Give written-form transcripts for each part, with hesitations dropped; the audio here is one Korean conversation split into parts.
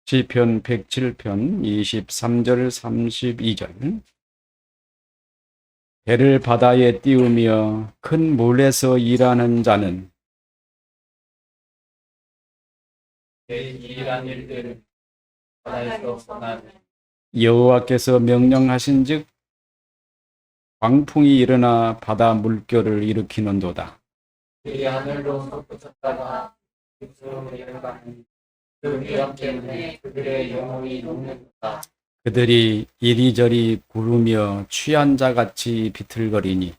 시편 107편 23절 32절. 배를 바다에 띄우며 큰 물에서 일하는 자는 일한 일들을 바다에서 선하는 여호와께서 명령하신즉 광풍이 일어나 바다 물결을 일으키는도다. 그의 하늘로 솟구쳤다가 육수로 내려가는 그 위험 때문에 그들의 영혼이 녹는다. 그들이 이리저리 구르며 취한 자같이 비틀거리니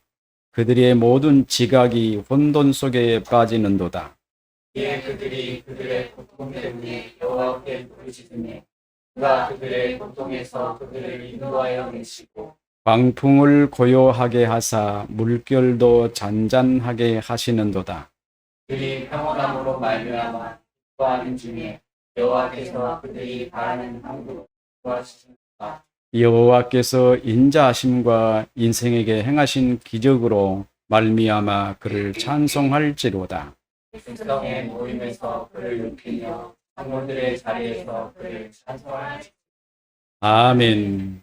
그들의 모든 지각이 혼돈 속에 빠지는도다. 이에 그들이 그들의 고통 때문에 여호와께 부르짖으니 그가 그들의 고통에서 그들을 인도하여 내시고 광풍을 고요하게 하사 물결도 잔잔하게 하시는도다. 그들이 평온함으로 말미암아 기뻐하는 중에 여호와께서 그들이 바라는 항구로 도와주신다. 여호와께서 인자하심과 인생에게 행하신 기적으로 말미암아 그를 찬송할지로다. 백성의 모임에서 그를 높이며 장로들의 자리에서 그를 찬송하니 아멘.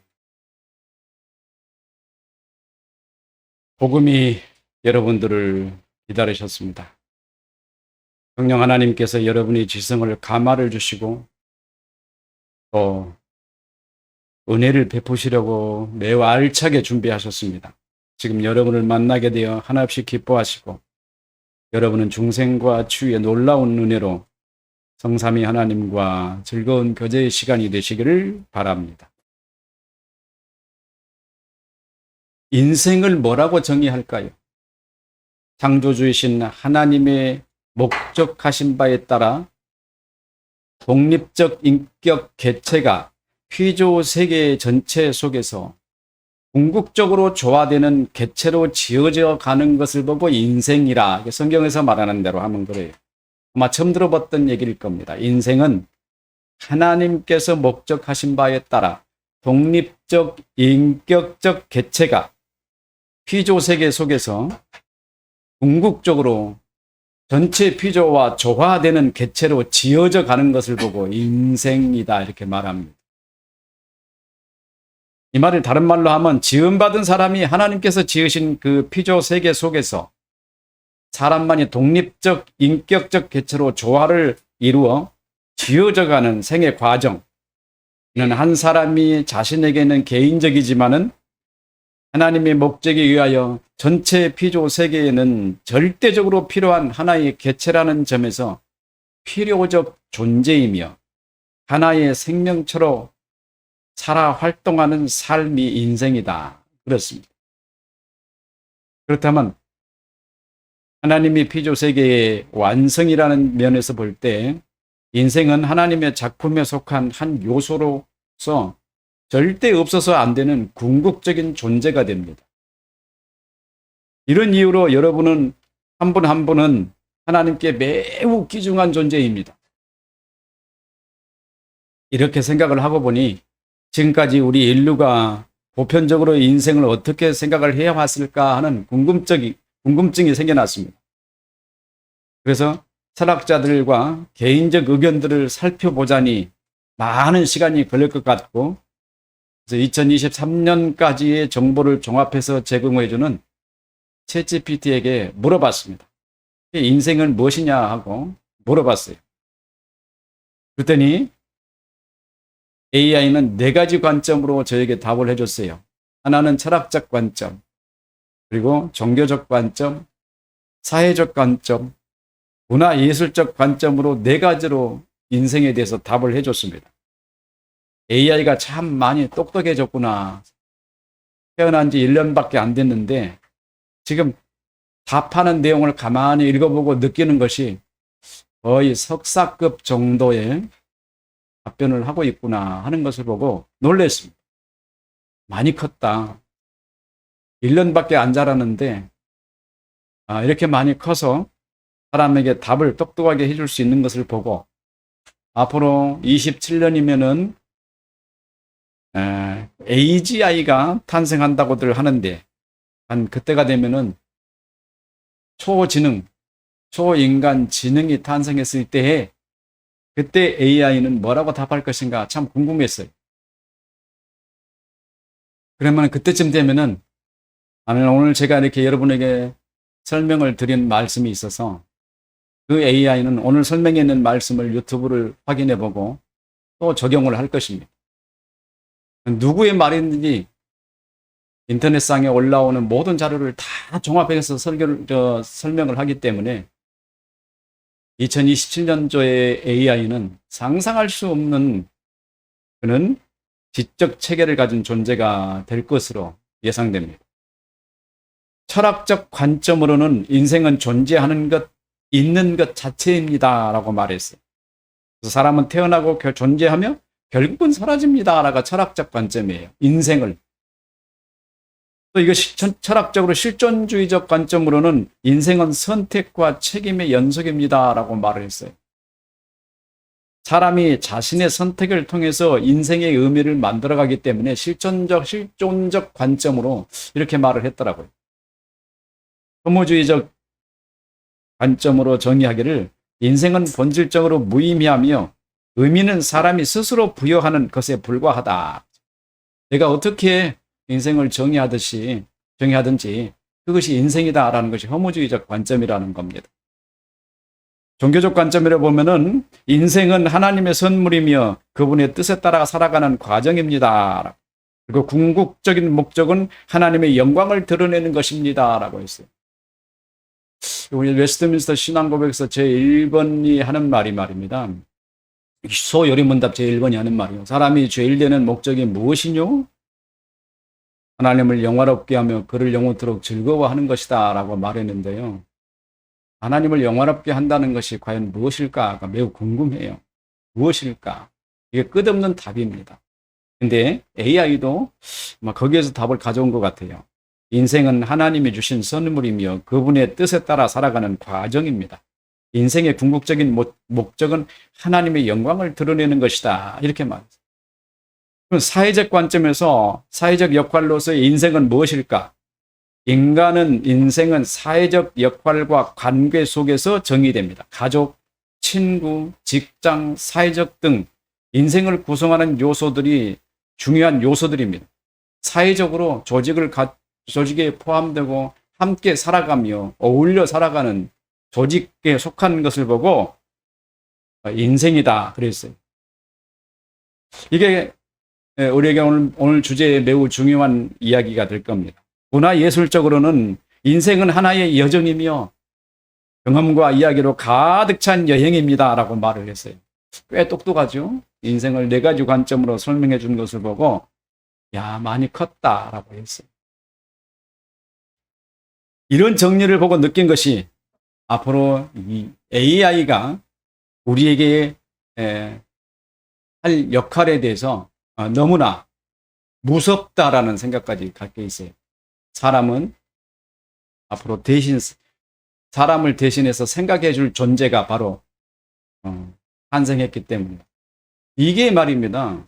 복음이 여러분들을 기다리셨습니다. 성령 하나님께서 여러분의 지성을 감화를 주시고 또 은혜를 베푸시려고 매우 알차게 준비하셨습니다. 지금 여러분을 만나게 되어 하나없이 기뻐하시고 여러분은 중생과 치유의 놀라운 은혜로 성삼위 하나님과 즐거운 교제의 시간이 되시기를 바랍니다. 인생을 뭐라고 정의할까요? 창조주이신 하나님의 목적하신 바에 따라 독립적 인격 개체가 피조 세계 전체 속에서 궁극적으로 조화되는 개체로 지어져 가는 것을 보고 인생이라 성경에서 말하는 대로 하면 그래요. 아마 처음 들어봤던 얘기일 겁니다. 인생은 하나님께서 목적하신 바에 따라 독립적 인격적 개체가 피조 세계 속에서 궁극적으로 전체 피조와 조화되는 개체로 지어져 가는 것을 보고 인생이다 이렇게 말합니다. 이 말을 다른 말로 하면 지음받은 사람이 하나님께서 지으신 그 피조 세계 속에서 사람만이 독립적 인격적 개체로 조화를 이루어 지어져 가는 생애 과정. 이는 한 사람이 자신에게는 개인적이지만은 하나님의 목적에 의하여 전체 피조 세계에는 절대적으로 필요한 하나의 개체라는 점에서 필요적 존재이며 하나의 생명체로 살아 활동하는 삶이 인생이다. 그렇습니다. 그렇다면 하나님이 피조 세계의 완성이라는 면에서 볼 때 인생은 하나님의 작품에 속한 한 요소로서 절대 없어서 안 되는 궁극적인 존재가 됩니다. 이런 이유로 여러분은 한 분 한 분은 하나님께 매우 귀중한 존재입니다. 이렇게 생각을 하고 보니 지금까지 우리 인류가 보편적으로 인생을 어떻게 생각을 해야 왔을까 하는 궁금증이 생겨났습니다. 그래서 철학자들과 개인적 의견들을 살펴보자니 많은 시간이 걸릴 것 같고 그래서 2023년까지의 정보를 종합해서 제공해주는 챗GPT에게 물어봤습니다. 인생은 무엇이냐 하고 물어봤어요. 그랬더니 AI는 4가지 관점으로 저에게 답을 해줬어요. 하나는 철학적 관점, 그리고 종교적 관점, 사회적 관점, 문화예술적 관점으로 4가지로 인생에 대해서 답을 해줬습니다. AI가 참 많이 똑똑해졌구나. 태어난 지 1년밖에 안 됐는데 지금 답하는 내용을 가만히 읽어보고 느끼는 것이 거의 석사급 정도의 답변을 하고 있구나 하는 것을 보고 놀랐습니다. 많이 컸다. 1년밖에 안 자랐는데 이렇게 많이 커서 사람에게 답을 똑똑하게 해줄 수 있는 것을 보고 앞으로 27년이면은 AGI가 탄생한다고들 하는데 한 그때가 되면은 초지능, 초인간 지능이 탄생했을 때에 그때 AI는 뭐라고 답할 것인가 참 궁금했어요. 그러면 그때쯤 되면은 오늘 제가 이렇게 여러분에게 설명을 드린 말씀이 있어서 그 AI는 오늘 설명해 있는 말씀을 유튜브를 확인해 보고 또 적용을 할 것입니다. 누구의 말인지 인터넷상에 올라오는 모든 자료를 다 종합해서 설명을 하기 때문에 2027년도의 AI는 상상할 수 없는 그런 지적 체계를 가진 존재가 될 것으로 예상됩니다. 철학적 관점으로는 인생은 존재하는 것, 있는 것 자체입니다 라고 말했어요. 그래서 사람은 태어나고 존재하며 결국은 사라집니다 라가 철학적 관점이에요. 인생을. 또 이것이 철학적으로 실존주의적 관점으로는 인생은 선택과 책임의 연속입니다 라고 말을 했어요. 사람이 자신의 선택을 통해서 인생의 의미를 만들어가기 때문에 실존적 관점으로 이렇게 말을 했더라고요. 허무주의적 관점으로 정의하기를 인생은 본질적으로 무의미하며 의미는 사람이 스스로 부여하는 것에 불과하다. 내가 어떻게 인생을 정의하든지 그것이 인생이다라는 것이 허무주의적 관점이라는 겁니다. 종교적 관점으로 보면은 인생은 하나님의 선물이며 그분의 뜻에 따라 살아가는 과정입니다. 그리고 궁극적인 목적은 하나님의 영광을 드러내는 것입니다. 라고 했어요. 우리 웨스트민스터 신앙고백에서 제1번이 하는 말이 말입니다. 소요리문답 제1번이 하는 말이요. 사람이 죄일 되는 목적이 무엇이뇨? 하나님을 영화롭게 하며 그를 영원토록 즐거워하는 것이다 라고 말했는데요. 하나님을 영화롭게 한다는 것이 과연 무엇일까가 매우 궁금해요. 무엇일까? 이게 끝없는 답입니다. 근데 AI도 거기에서 답을 가져온 것 같아요. 인생은 하나님이 주신 선물이며 그분의 뜻에 따라 살아가는 과정입니다. 인생의 궁극적인 목적은 하나님의 영광을 드러내는 것이다. 이렇게 말했어요. 그럼 사회적 관점에서 사회적 역할로서의 인생은 무엇일까? 인생은 사회적 역할과 관계 속에서 정의됩니다. 가족, 친구, 직장, 사회적 등 인생을 구성하는 요소들이 중요한 요소들입니다. 사회적으로 조직에 포함되고 함께 살아가며 어울려 살아가는 조직에 속한 것을 보고 인생이다 그랬어요. 이게 우리에게 오늘 주제에 매우 중요한 이야기가 될 겁니다. 문화예술적으로는 인생은 하나의 여정이며 경험과 이야기로 가득 찬 여행입니다 라고 말을 했어요. 꽤 똑똑하죠? 인생을 4가지 관점으로 설명해 준 것을 보고 야 많이 컸다 라고 했어요. 이런 정리를 보고 느낀 것이 앞으로 이 AI가 우리에게 할 역할에 대해서 너무나 무섭다라는 생각까지 갖게 있어요. 사람은 앞으로 사람을 대신해서 생각해 줄 존재가 바로 탄생했기 때문에 이게 말입니다.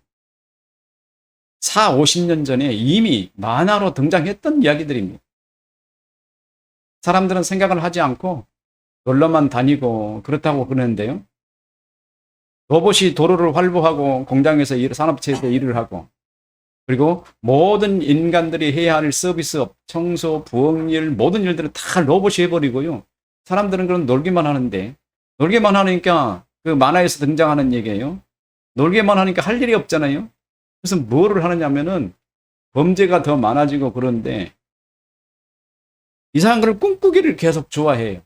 50년 전에 이미 만화로 등장했던 이야기들입니다. 사람들은 생각을 하지 않고 놀러만 다니고 그렇다고 그러는데요. 로봇이 도로를 활보하고 공장에서 산업체에서 일을 하고 그리고 모든 인간들이 해야 할 서비스업, 청소, 부엌일 모든 일들을 다 로봇이 해버리고요. 사람들은 그럼 놀기만 하는데 놀기만 하니까 그 만화에서 등장하는 얘기예요. 놀기만 하니까 할 일이 없잖아요. 그래서 뭐를 하느냐면은 범죄가 더 많아지고 그런데 이상한 걸 꿈꾸기를 계속 좋아해요.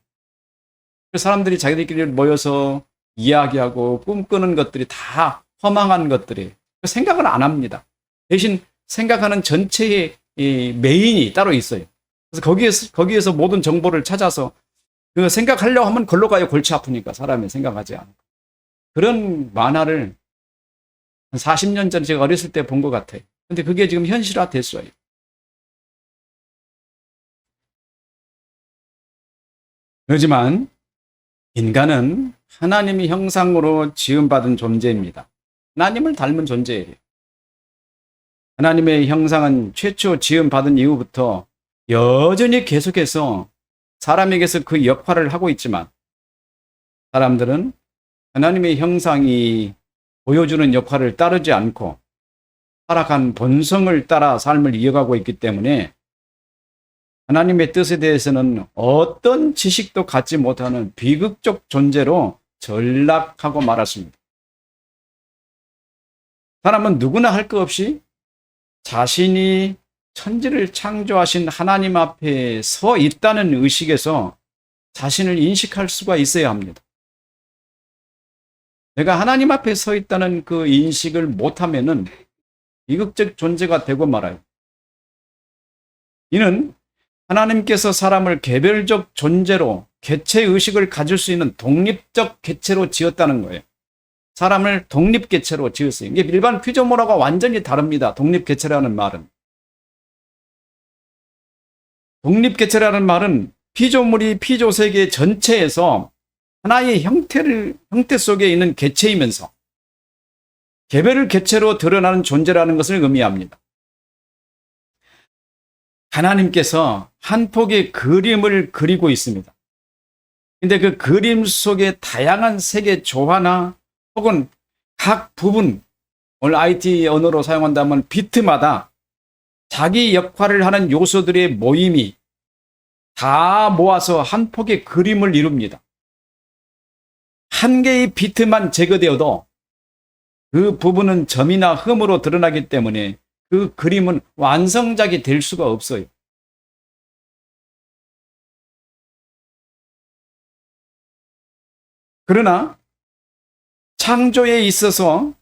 사람들이 자기들끼리 모여서 이야기하고 꿈꾸는 것들이 다 허망한 것들이에요. 생각을 안 합니다. 대신 생각하는 전체의 메인이 따로 있어요. 그래서 거기에서 모든 정보를 찾아서 그 생각하려고 하면 걸로 가요. 골치 아프니까 사람이 생각하지 않고. 그런 만화를 한 40년 전 제가 어렸을 때 본 것 같아요. 근데 그게 지금 현실화 됐어요. 그렇지만 인간은 하나님의 형상으로 지음받은 존재입니다. 하나님을 닮은 존재예요. 하나님의 형상은 최초 지음받은 이후부터 여전히 계속해서 사람에게서 그 역할을 하고 있지만 사람들은 하나님의 형상이 보여주는 역할을 따르지 않고 타락한 본성을 따라 삶을 이어가고 있기 때문에 하나님의 뜻에 대해서는 어떤 지식도 갖지 못하는 비극적 존재로 전락하고 말았습니다. 사람은 누구나 할 것 없이 자신이 천지를 창조하신 하나님 앞에 서 있다는 의식에서 자신을 인식할 수가 있어야 합니다. 내가 하나님 앞에 서 있다는 그 인식을 못하면은 비극적 존재가 되고 말아요. 이는 하나님께서 사람을 개별적 존재로 개체의식을 가질 수 있는 독립적 개체로 지었다는 거예요. 사람을 독립개체로 지었어요. 이게 일반 피조물하고 완전히 다릅니다. 독립개체라는 말은. 독립개체라는 말은 피조물이 피조세계 전체에서 하나의 형태 속에 있는 개체이면서 개별 개체로 드러나는 존재라는 것을 의미합니다. 하나님께서 한 폭의 그림을 그리고 있습니다. 근데 그 그림 속에 다양한 색의 조화나 혹은 각 부분, 오늘 IT 언어로 사용한다면 비트마다 자기 역할을 하는 요소들의 모임이 다 모아서 한 폭의 그림을 이룹니다. 한 개의 비트만 제거되어도 그 부분은 점이나 흠으로 드러나기 때문에 그 그림은 완성작이 될 수가 없어요. 그러나 창조에 있어서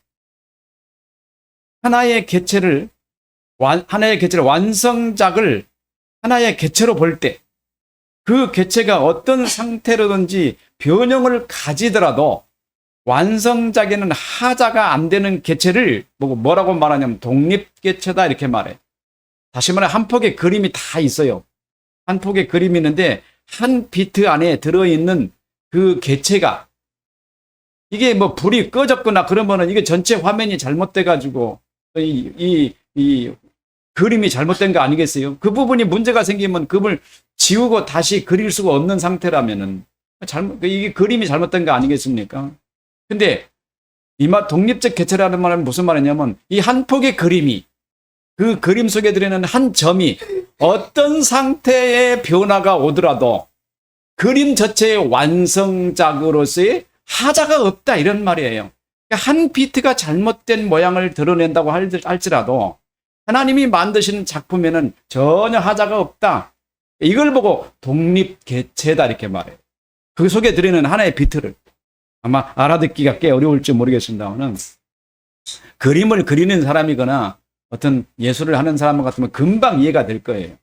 하나의 개체를 완성작을 하나의 개체로 볼 때 그 개체가 어떤 상태로든지 변형을 가지더라도 완성작에는 하자가 안 되는 개체를 뭐라고 말하냐면 독립개체다 이렇게 말해. 다시 말해 한 폭의 그림이 다 있어요. 한 폭의 그림이 있는데 한 비트 안에 들어있는 그 개체가 이게 뭐 불이 꺼졌거나 그러면은 이게 전체 화면이 잘못돼 가지고 이 그림이 잘못된 거 아니겠어요? 그 부분이 문제가 생기면 그걸 지우고 다시 그릴 수가 없는 상태라면은 이게 그림이 잘못된 거 아니겠습니까? 근데 독립적 개체라는 말은 무슨 말이냐면 이 한 폭의 그림이 그 그림 속에 들어있는 한 점이 어떤 상태의 변화가 오더라도 그림 자체의 완성작으로서의 하자가 없다 이런 말이에요. 그러니까 한 비트가 잘못된 모양을 드러낸다고 할지라도 하나님이 만드시는 작품에는 전혀 하자가 없다. 이걸 보고 독립개체다 이렇게 말해요. 그 속에 들어있는 하나의 비트를. 아마 알아듣기가 꽤 어려울지 모르겠습니다만 그림을 그리는 사람이거나 어떤 예술을 하는 사람 같으면 금방 이해가 될 거예요.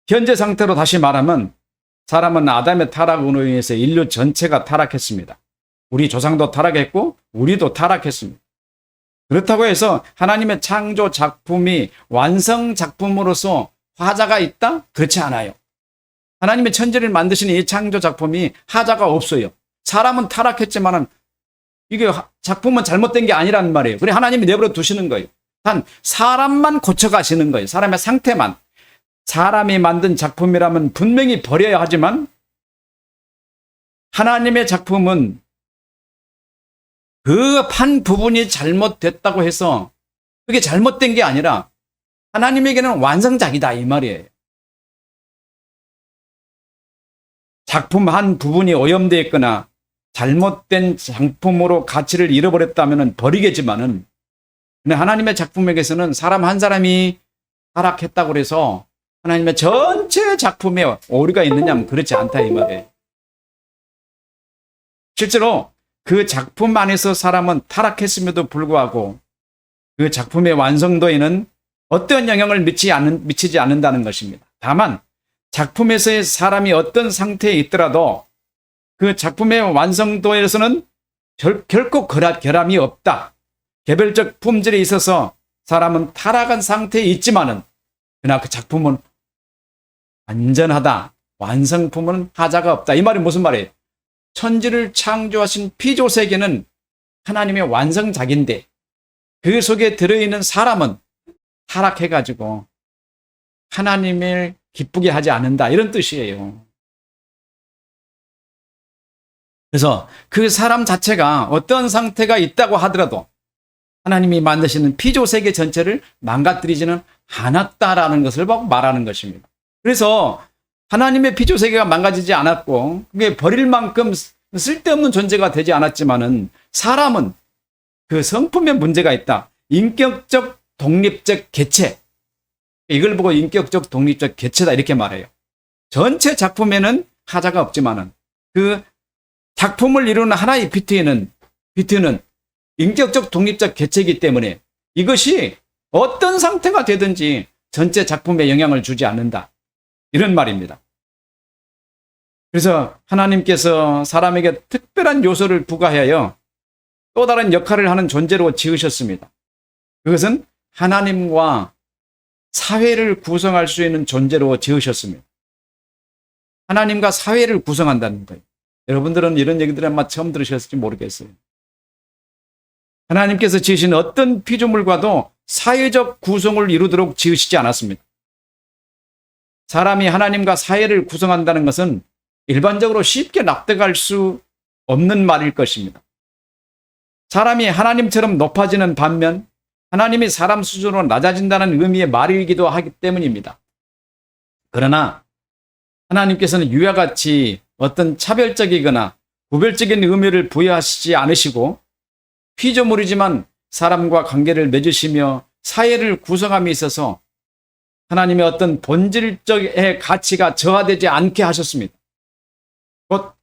현재 상태로 다시 말하면 사람은 아담의 타락으로 인해서 인류 전체가 타락했습니다. 우리 조상도 타락했고 우리도 타락했습니다. 그렇다고 해서 하나님의 창조 작품이 완성 작품으로서 화자가 있다? 그렇지 않아요. 하나님의 천지를 만드신 이 창조 작품이 하자가 없어요. 사람은 타락했지만은 이게 작품은 잘못된 게 아니라는 말이에요. 그래 하나님이 내버려 두시는 거예요. 단 사람만 고쳐가시는 거예요. 사람의 상태만. 사람이 만든 작품이라면 분명히 버려야 하지만 하나님의 작품은 그 한 부분이 잘못됐다고 해서 그게 잘못된 게 아니라 하나님에게는 완성작이다 이 말이에요. 작품 한 부분이 오염되어 있거나 잘못된 작품으로 가치를 잃어버렸다면 버리겠지만은 근데 하나님의 작품에게서는 사람 한 사람이 타락했다고 해서 하나님의 전체 작품에 오류가 있느냐면 그렇지 않다 이 말이에요. 실제로 그 작품 안에서 사람은 타락했음에도 불구하고 그 작품의 완성도에는 어떤 영향을 미치지 않는다는 것입니다. 다만 작품에서의 사람이 어떤 상태에 있더라도 그 작품의 완성도에서는 결코 결함이 없다. 개별적 품질에 있어서 사람은 타락한 상태에 있지만은 그러나 그 작품은 완전하다. 완성품은 하자가 없다. 이 말이 무슨 말이에요? 천지를 창조하신 피조세계는 하나님의 완성작인데 그 속에 들어있는 사람은 타락해가지고 하나님을 기쁘게 하지 않는다. 이런 뜻이에요. 그래서 그 사람 자체가 어떤 상태가 있다고 하더라도 하나님이 만드시는 피조 세계 전체를 망가뜨리지는 않았다라는 것을 말하는 것입니다. 그래서 하나님의 피조 세계가 망가지지 않았고 그게 버릴 만큼 쓸데없는 존재가 되지 않았지만은 사람은 그 성품에 문제가 있다. 인격적 독립적 개체. 이걸 보고 인격적 독립적 개체다 이렇게 말해요. 전체 작품에는 하자가 없지만은 그 작품을 이루는 하나의 비트는 인격적 독립적 개체이기 때문에 이것이 어떤 상태가 되든지 전체 작품에 영향을 주지 않는다. 이런 말입니다. 그래서 하나님께서 사람에게 특별한 요소를 부과하여 또 다른 역할을 하는 존재로 지으셨습니다. 그것은 하나님과 사회를 구성할 수 있는 존재로 지으셨습니다. 하나님과 사회를 구성한다는 거예요. 여러분들은 이런 얘기들을 아마 처음 들으셨을지 모르겠어요. 하나님께서 지으신 어떤 피조물과도 사회적 구성을 이루도록 지으시지 않았습니다. 사람이 하나님과 사회를 구성한다는 것은 일반적으로 쉽게 납득할 수 없는 말일 것입니다. 사람이 하나님처럼 높아지는 반면 하나님이 사람 수준으로 낮아진다는 의미의 말이기도 하기 때문입니다. 그러나 하나님께서는 이와 같이 어떤 차별적이거나 구별적인 의미를 부여하시지 않으시고 피조물이지만 사람과 관계를 맺으시며 사회를 구성함에 있어서 하나님의 어떤 본질적의 가치가 저하되지 않게 하셨습니다. 곧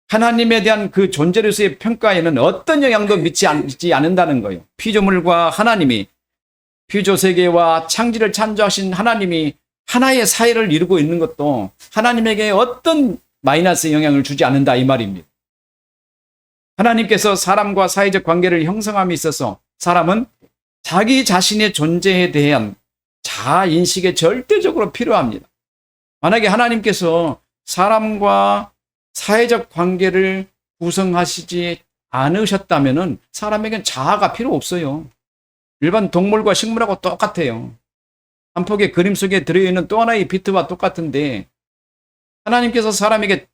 하나님에 대한 그 존재로서의 평가에는 어떤 영향도 미치지 않는다는 거예요. 피조물과 하나님이 피조세계와 창조를 창조하신 하나님이 하나의 사회를 이루고 있는 것도 하나님에게 어떤 마이너스 영향을 주지 않는다 이 말입니다. 하나님께서 사람과 사회적 관계를 형성함에 있어서 사람은 자기 자신의 존재에 대한 자아인식에 절대적으로 필요합니다. 만약에 하나님께서 사람과 사회적 관계를 구성하시지 않으셨다면 사람에겐 자아가 필요 없어요. 일반 동물과 식물하고 똑같아요. 한 폭의 그림 속에 들어있는 또 하나의 비트와 똑같은데 하나님께서 사람에게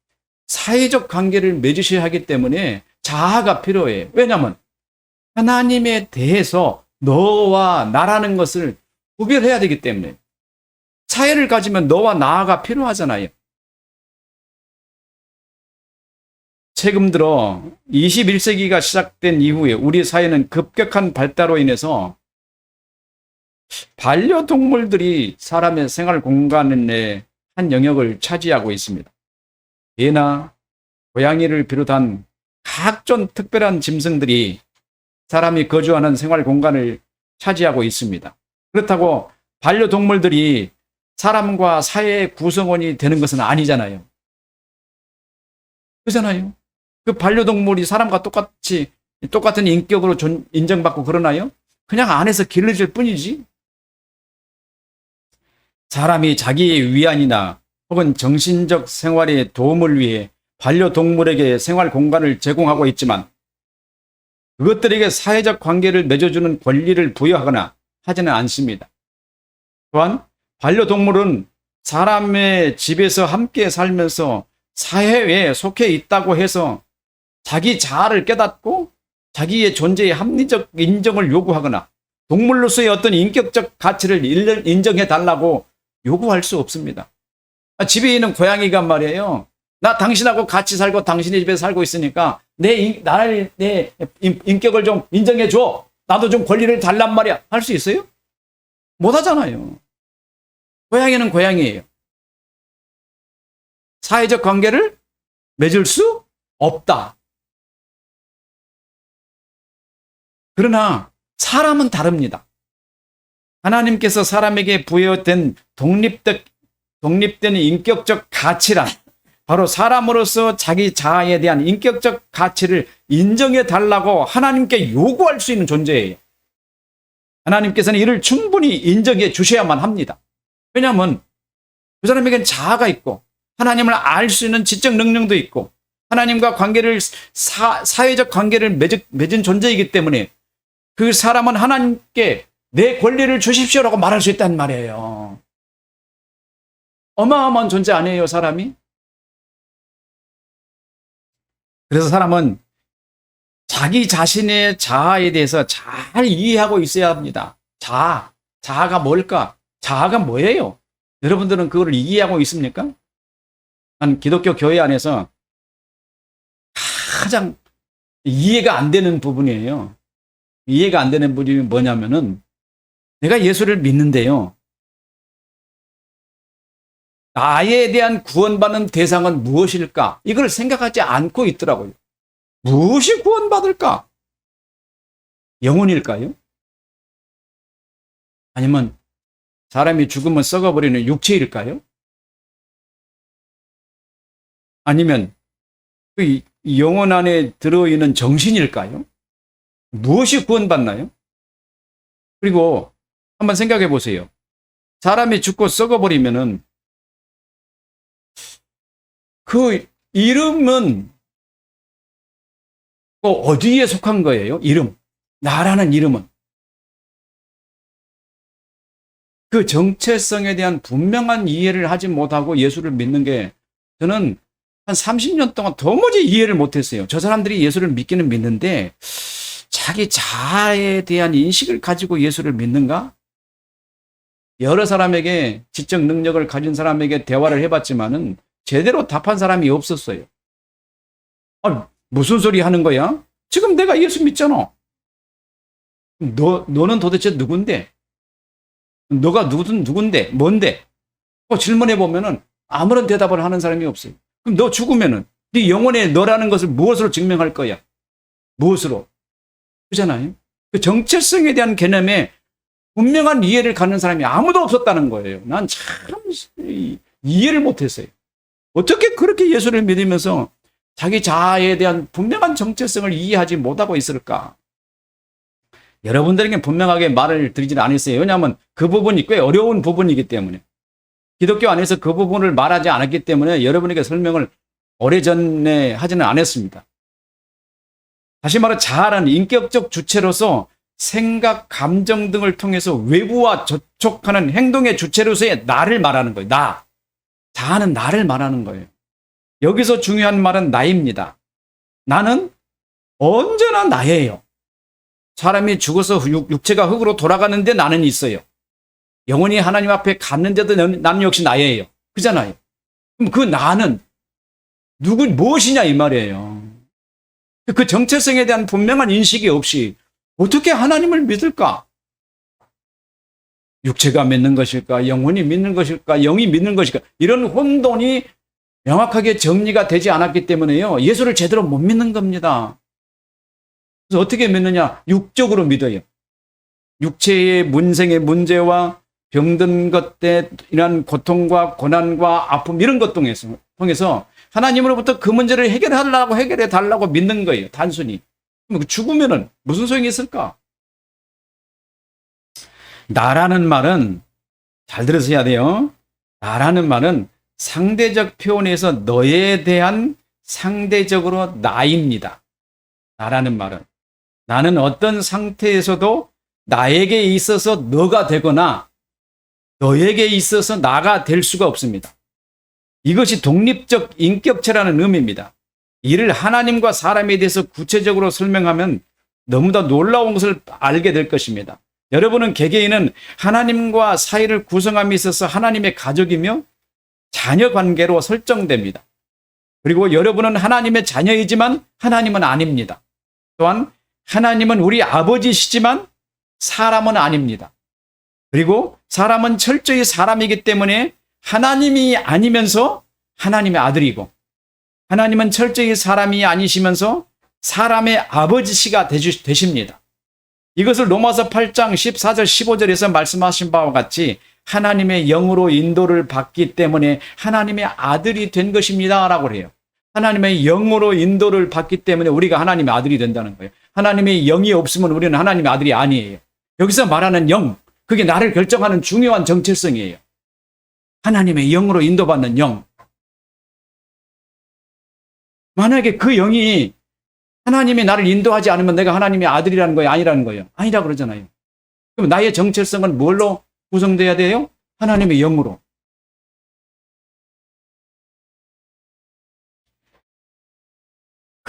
사회적 관계를 맺으셔야 하기 때문에 자아가 필요해요. 왜냐하면 하나님에 대해서 너와 나라는 것을 구별해야 되기 때문에 사회를 가지면 너와 나가 필요하잖아요. 최근 들어 21세기가 시작된 이후에 우리 사회는 급격한 발달로 인해서 반려동물들이 사람의 생활 공간의 한 영역을 차지하고 있습니다. 개나 고양이를 비롯한 각종 특별한 짐승들이 사람이 거주하는 생활 공간을 차지하고 있습니다. 그렇다고 반려동물들이 사람과 사회의 구성원이 되는 것은 아니잖아요. 그렇잖아요. 그 반려동물이 사람과 똑같은 인격으로 인정받고 그러나요? 그냥 안에서 길러질 뿐이지. 사람이 자기의 위안이나 혹은 정신적 생활에 도움을 위해 반려동물에게 생활 공간을 제공하고 있지만 그것들에게 사회적 관계를 맺어주는 권리를 부여하거나 하지는 않습니다. 또한 반려동물은 사람의 집에서 함께 살면서 사회에 속해 있다고 해서 자기 자아를 깨닫고 자기의 존재의 합리적 인정을 요구하거나 동물로서의 어떤 인격적 가치를 인정해 달라고 요구할 수 없습니다. 집에 있는 고양이가 말이에요. 나 당신하고 같이 살고 당신의 집에 살고 있으니까 내 인격을 좀 인정해 줘. 나도 좀 권리를 달란 말이야. 할 수 있어요? 못 하잖아요. 고양이는 고양이에요. 사회적 관계를 맺을 수 없다. 그러나 사람은 다릅니다. 하나님께서 사람에게 부여된 독립된 인격적 가치란 바로 사람으로서 자기 자아에 대한 인격적 가치를 인정해 달라고 하나님께 요구할 수 있는 존재예요. 하나님께서는 이를 충분히 인정해 주셔야만 합니다. 왜냐하면 그 사람에겐 자아가 있고 하나님을 알 수 있는 지적 능력도 있고 하나님과 관계를 사회적 관계를 맺은 존재이기 때문에 그 사람은 하나님께 내 권리를 주십시오라고 말할 수 있다는 말이에요. 어마어마한 존재 아니에요, 사람이? 그래서 사람은 자기 자신의 자아에 대해서 잘 이해하고 있어야 합니다. 자아가 뭘까? 자아가 뭐예요? 여러분들은 그걸 이해하고 있습니까? 한 기독교 교회 안에서 가장 이해가 안 되는 부분이에요. 이해가 안 되는 부분이 뭐냐면은 내가 예수를 믿는데요. 나에 대한 구원받는 대상은 무엇일까? 이걸 생각하지 않고 있더라고요. 무엇이 구원받을까? 영혼일까요? 아니면 사람이 죽으면 썩어버리는 육체일까요? 아니면 그 영혼 안에 들어있는 정신일까요? 무엇이 구원받나요? 그리고 한번 생각해 보세요. 사람이 죽고 썩어버리면은 그 이름은 어디에 속한 거예요? 이름. 나라는 이름은. 그 정체성에 대한 분명한 이해를 하지 못하고 예수를 믿는 게 저는 한 30년 동안 도무지 이해를 못했어요. 저 사람들이 예수를 믿기는 믿는데 자기 자아에 대한 인식을 가지고 예수를 믿는가? 여러 사람에게 지적 능력을 가진 사람에게 대화를 해봤지만은 제대로 답한 사람이 없었어요. 무슨 소리 하는 거야? 지금 내가 예수 믿잖아. 너는 도대체 누군데? 너가 누군데? 뭔데? 질문해 보면은 아무런 대답을 하는 사람이 없어요. 그럼 너 죽으면은 네 영혼의 너라는 것을 무엇으로 증명할 거야? 무엇으로? 그잖아요. 그 정체성에 대한 개념에 분명한 이해를 갖는 사람이 아무도 없었다는 거예요. 난 참 이해를 못했어요. 어떻게 그렇게 예수를 믿으면서 자기 자아에 대한 분명한 정체성을 이해하지 못하고 있을까? 여러분들에게 분명하게 말을 드리지는 않았어요. 왜냐하면 그 부분이 꽤 어려운 부분이기 때문에. 기독교 안에서 그 부분을 말하지 않았기 때문에 여러분에게 설명을 오래전에 하지는 않았습니다. 다시 말해 자아는 인격적 주체로서 생각, 감정 등을 통해서 외부와 접촉하는 행동의 주체로서의 나를 말하는 거예요. 나. 자아는 나를 말하는 거예요. 여기서 중요한 말은 나입니다. 나는 언제나 나예요. 사람이 죽어서 육체가 흙으로 돌아가는데 나는 있어요. 영혼이 하나님 앞에 갔는데도 나는 역시 나예요. 그잖아요. 그럼 그 나는 무엇이냐 이 말이에요. 그 정체성에 대한 분명한 인식이 없이 어떻게 하나님을 믿을까? 육체가 믿는 것일까? 영혼이 믿는 것일까? 영이 믿는 것일까? 이런 혼돈이 명확하게 정리가 되지 않았기 때문에요. 예수를 제대로 못 믿는 겁니다. 그래서 어떻게 믿느냐? 육적으로 믿어요. 육체의 문생의 문제와 병든 것에 이런 고통과 고난과 아픔 이런 것 통해서 하나님으로부터 그 문제를 해결해 달라고 믿는 거예요. 단순히. 그럼 죽으면은 무슨 소용이 있을까? 나라는 말은 잘 들으셔야 돼요. 나라는 말은 상대적 표현에서 너에 대한 상대적으로 나입니다. 나라는 말은 나는 어떤 상태에서도 나에게 있어서 너가 되거나 너에게 있어서 나가 될 수가 없습니다. 이것이 독립적 인격체라는 의미입니다. 이를 하나님과 사람에 대해서 구체적으로 설명하면 너무나 놀라운 것을 알게 될 것입니다. 여러분은 개개인은 하나님과 사이를 구성함에 있어서 하나님의 가족이며 자녀 관계로 설정됩니다. 그리고 여러분은 하나님의 자녀이지만 하나님은 아닙니다. 또한 하나님은 우리 아버지시지만 사람은 아닙니다. 그리고 사람은 철저히 사람이기 때문에 하나님이 아니면서 하나님의 아들이고 하나님은 철저히 사람이 아니시면서 사람의 아버지시가 되십니다. 이것을 로마서 8장 14절 15절에서 말씀하신 바와 같이 하나님의 영으로 인도를 받기 때문에 하나님의 아들이 된 것입니다 라고 해요. 하나님의 영으로 인도를 받기 때문에 우리가 하나님의 아들이 된다는 거예요. 하나님의 영이 없으면 우리는 하나님의 아들이 아니에요. 여기서 말하는 영, 그게 나를 결정하는 중요한 정체성이에요. 하나님의 영으로 인도받는 영. 만약에 그 영이 하나님이 나를 인도하지 않으면 내가 하나님의 아들이라는 거예요? 아니라는 거예요? 아니라고 그러잖아요. 그럼 나의 정체성은 뭘로 구성돼야 돼요? 하나님의 영으로.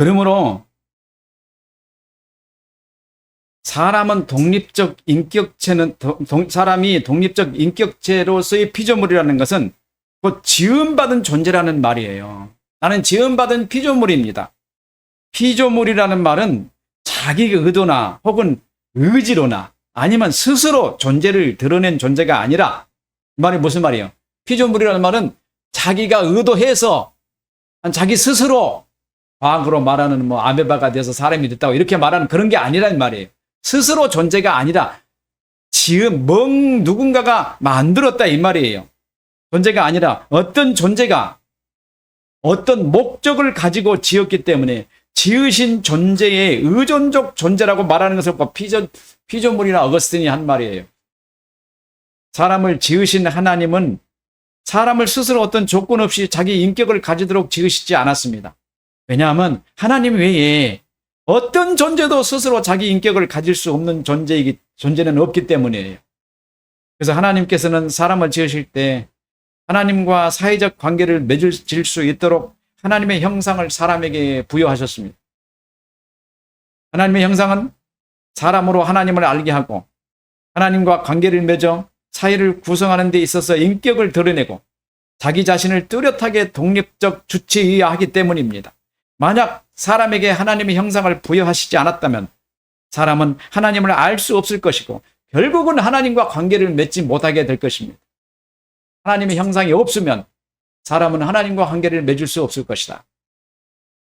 그러므로 사람은 독립적 인격체는 사람이 독립적 인격체로서의 피조물이라는 것은 곧 지음받은 존재라는 말이에요. 나는 지음받은 피조물입니다. 피조물이라는 말은 자기 의도나 혹은 의지로나 아니면 스스로 존재를 드러낸 존재가 아니라, 이 말이 무슨 말이에요? 피조물이라는 말은 자기가 의도해서 자기 스스로 과학으로 말하는 뭐 아메바가 돼서 사람이 됐다고 이렇게 말하는 그런 게 아니란 말이에요. 스스로 존재가 아니라 누군가가 만들었다 이 말이에요. 존재가 아니라 어떤 존재가 어떤 목적을 가지고 지었기 때문에 지으신 존재의 의존적 존재라고 말하는 것을 피조물이나 어거스틴이 한 말이에요. 사람을 지으신 하나님은 사람을 스스로 어떤 조건 없이 자기 인격을 가지도록 지으시지 않았습니다. 왜냐하면 하나님 외에 어떤 존재도 스스로 자기 인격을 가질 수 없는 존재는 없기 때문이에요. 그래서 하나님께서는 사람을 지으실 때 하나님과 사회적 관계를 맺을 수 있도록 하나님의 형상을 사람에게 부여하셨습니다. 하나님의 형상은 사람으로 하나님을 알게 하고 하나님과 관계를 맺어 사회를 구성하는 데 있어서 인격을 드러내고 자기 자신을 뚜렷하게 독립적 주체이하기 때문입니다. 만약 사람에게 하나님의 형상을 부여하시지 않았다면 사람은 하나님을 알 수 없을 것이고 결국은 하나님과 관계를 맺지 못하게 될 것입니다. 하나님의 형상이 없으면 사람은 하나님과 관계를 맺을 수 없을 것이다.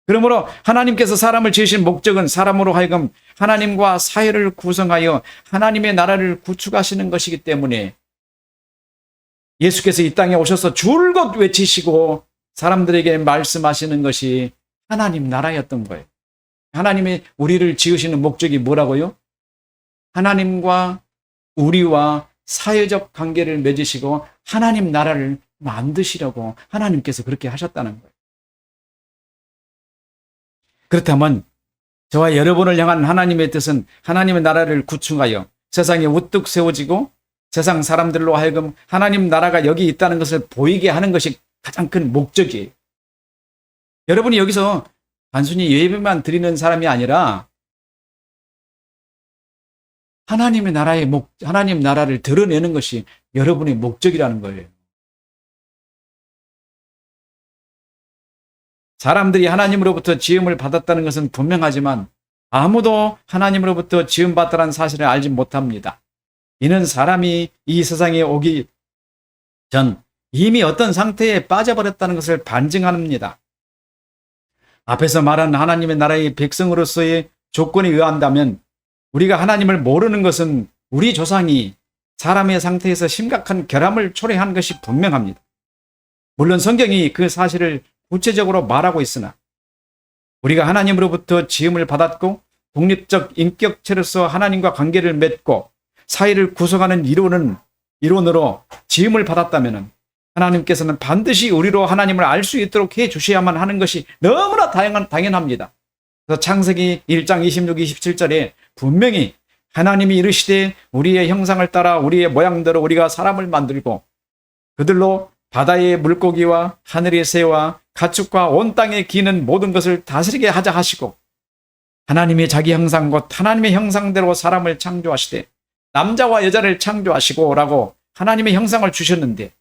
그러므로 하나님께서 사람을 지으신 목적은 사람으로 하여금 하나님과 사회를 구성하여 하나님의 나라를 구축하시는 것이기 때문에 예수께서 이 땅에 오셔서 줄곧 외치시고 사람들에게 말씀하시는 것이 하나님 나라였던 거예요. 하나님이 우리를 지으시는 목적이 뭐라고요? 하나님과 우리와 사회적 관계를 맺으시고 하나님 나라를 만드시려고 하나님께서 그렇게 하셨다는 거예요. 그렇다면 저와 여러분을 향한 하나님의 뜻은 하나님의 나라를 구축하여 세상에 우뚝 세워지고 세상 사람들로 하여금 하나님 나라가 여기 있다는 것을 보이게 하는 것이 가장 큰 목적이에요. 여러분이 여기서 단순히 예배만 드리는 사람이 아니라 하나님 나라를 드러내는 것이 여러분의 목적이라는 거예요. 사람들이 하나님으로부터 지음을 받았다는 것은 분명하지만 아무도 하나님으로부터 지음받았다는 사실을 알지 못합니다. 이는 사람이 이 세상에 오기 전 이미 어떤 상태에 빠져버렸다는 것을 반증합니다. 앞에서 말한 하나님의 나라의 백성으로서의 조건에 의한다면 우리가 하나님을 모르는 것은 우리 조상이 사람의 상태에서 심각한 결함을 초래한 것이 분명합니다. 물론 성경이 그 사실을 구체적으로 말하고 있으나 우리가 하나님으로부터 지음을 받았고 독립적 인격체로서 하나님과 관계를 맺고 사회를 구성하는 이론으로 지음을 받았다면 하나님께서는 반드시 우리로 하나님을 알 수 있도록 해 주셔야만 하는 것이 너무나 당연합니다. 그래서 창세기 1장 26, 27절에 분명히 하나님이 이르시되 우리의 형상을 따라 우리의 모양대로 우리가 사람을 만들고 그들로 바다의 물고기와 하늘의 새와 가축과 온 땅에 기는 모든 것을 다스리게 하자 하시고 하나님의 자기 형상 곧 하나님의 형상대로 사람을 창조하시되 남자와 여자를 창조하시고 라고 하나님의 형상을 주셨는데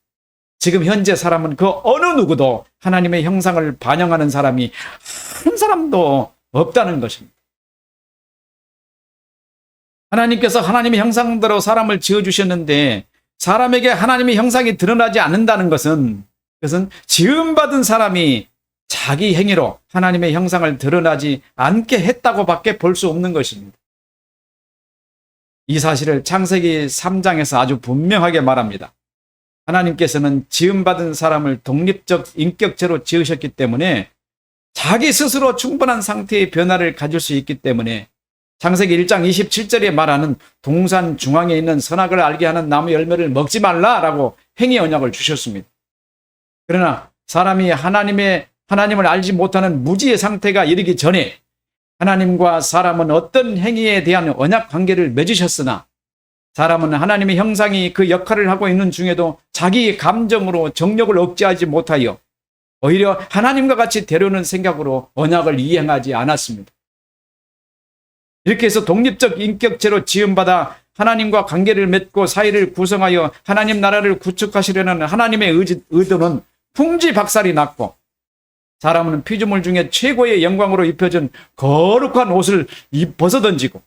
지금 현재 사람은 그 어느 누구도 하나님의 형상을 반영하는 사람이 한 사람도 없다는 것입니다. 하나님께서 하나님의 형상대로 사람을 지어주셨는데 사람에게 하나님의 형상이 드러나지 않는다는 것은 그것은 지음받은 사람이 자기 행위로 하나님의 형상을 드러나지 않게 했다고밖에 볼 수 없는 것입니다. 이 사실을 창세기 3장에서 아주 분명하게 말합니다. 하나님께서는 지음받은 사람을 독립적 인격체로 지으셨기 때문에 자기 스스로 충분한 상태의 변화를 가질 수 있기 때문에 창세기 1장 27절에 말하는 동산 중앙에 있는 선악을 알게 하는 나무 열매를 먹지 말라라고 행위 언약을 주셨습니다. 그러나 사람이 하나님을 알지 못하는 무지의 상태가 이르기 전에 하나님과 사람은 어떤 행위에 대한 언약 관계를 맺으셨으나 사람은 하나님의 형상이 그 역할을 하고 있는 중에도 자기 감정으로 정욕을 억제하지 못하여 오히려 하나님과 같이 되려는 생각으로 언약을 이행하지 않았습니다. 이렇게 해서 독립적 인격체로 지음받아 하나님과 관계를 맺고 사회를 구성하여 하나님 나라를 구축하시려는 하나님의 의도는 풍지박살이 났고, 사람은 피조물 중에 최고의 영광으로 입혀준 거룩한 옷을 벗어던지고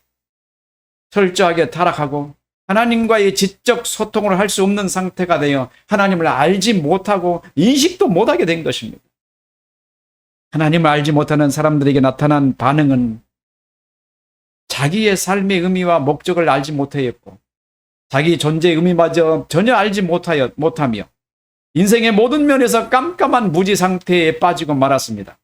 철저하게 타락하고 하나님과의 지적 소통을 할 수 없는 상태가 되어 하나님을 알지 못하고 인식도 못하게 된 것입니다. 하나님을 알지 못하는 사람들에게 나타난 반응은 자기의 삶의 의미와 목적을 알지 못하였고 자기 존재의 의미마저 전혀 알지 못하며 인생의 모든 면에서 깜깜한 무지 상태에 빠지고 말았습니다.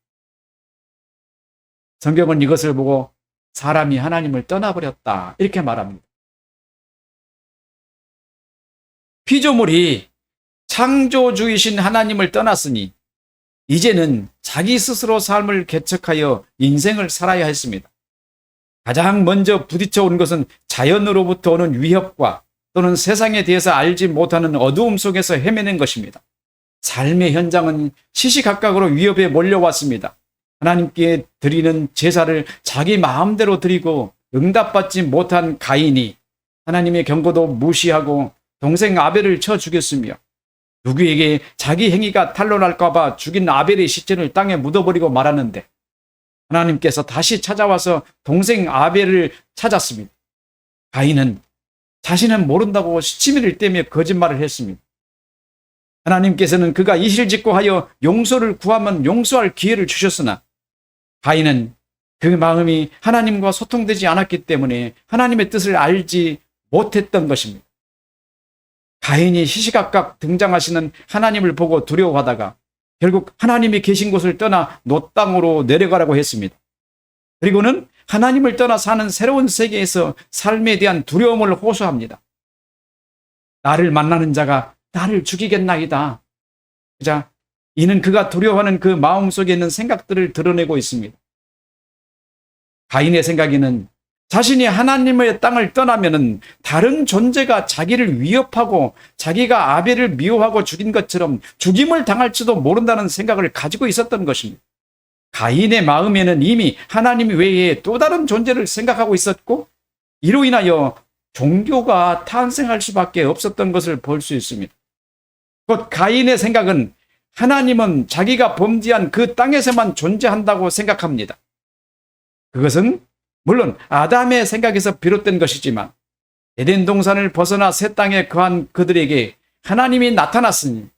성경은 이것을 보고 사람이 하나님을 떠나버렸다 이렇게 말합니다. 피조물이 창조주이신 하나님을 떠났으니 이제는 자기 스스로 삶을 개척하여 인생을 살아야 했습니다. 가장 먼저 부딪혀 온 것은 자연으로부터 오는 위협과 또는 세상에 대해서 알지 못하는 어두움 속에서 헤매는 것입니다. 삶의 현장은 시시각각으로 위협에 몰려왔습니다. 하나님께 드리는 제사를 자기 마음대로 드리고 응답받지 못한 가인이 하나님의 경고도 무시하고 동생 아벨을 쳐 죽였으며 누구에게 자기 행위가 탄로날까 봐 죽인 아벨의 시체를 땅에 묻어버리고 말았는데 하나님께서 다시 찾아와서 동생 아벨을 찾았습니다. 가인은 자신은 모른다고 시치미를 떼며 거짓말을 했습니다. 하나님께서는 그가 이실직고하여 용서를 구하면 용서할 기회를 주셨으나 가인은 그 마음이 하나님과 소통되지 않았기 때문에 하나님의 뜻을 알지 못했던 것입니다. 가인이 시시각각 등장하시는 하나님을 보고 두려워하다가 결국 하나님이 계신 곳을 떠나 노 땅으로 내려가라고 했습니다. 그리고는 하나님을 떠나 사는 새로운 세계에서 삶에 대한 두려움을 호소합니다. 나를 만나는 자가 나를 죽이겠나이다. 자, 이는 그가 두려워하는 그 마음속에 있는 생각들을 드러내고 있습니다. 가인의 생각에는 자신이 하나님의 땅을 떠나면은 다른 존재가 자기를 위협하고 자기가 아벨을 미워하고 죽인 것처럼 죽임을 당할지도 모른다는 생각을 가지고 있었던 것입니다. 가인의 마음에는 이미 하나님 외에 또 다른 존재를 생각하고 있었고 이로 인하여 종교가 탄생할 수밖에 없었던 것을 볼 수 있습니다. 곧 가인의 생각은 하나님은 자기가 범죄한 그 땅에서만 존재한다고 생각합니다. 그것은 물론 아담의 생각에서 비롯된 것이지만 에덴 동산을 벗어나 새 땅에 거한 그들에게 하나님이 나타났으니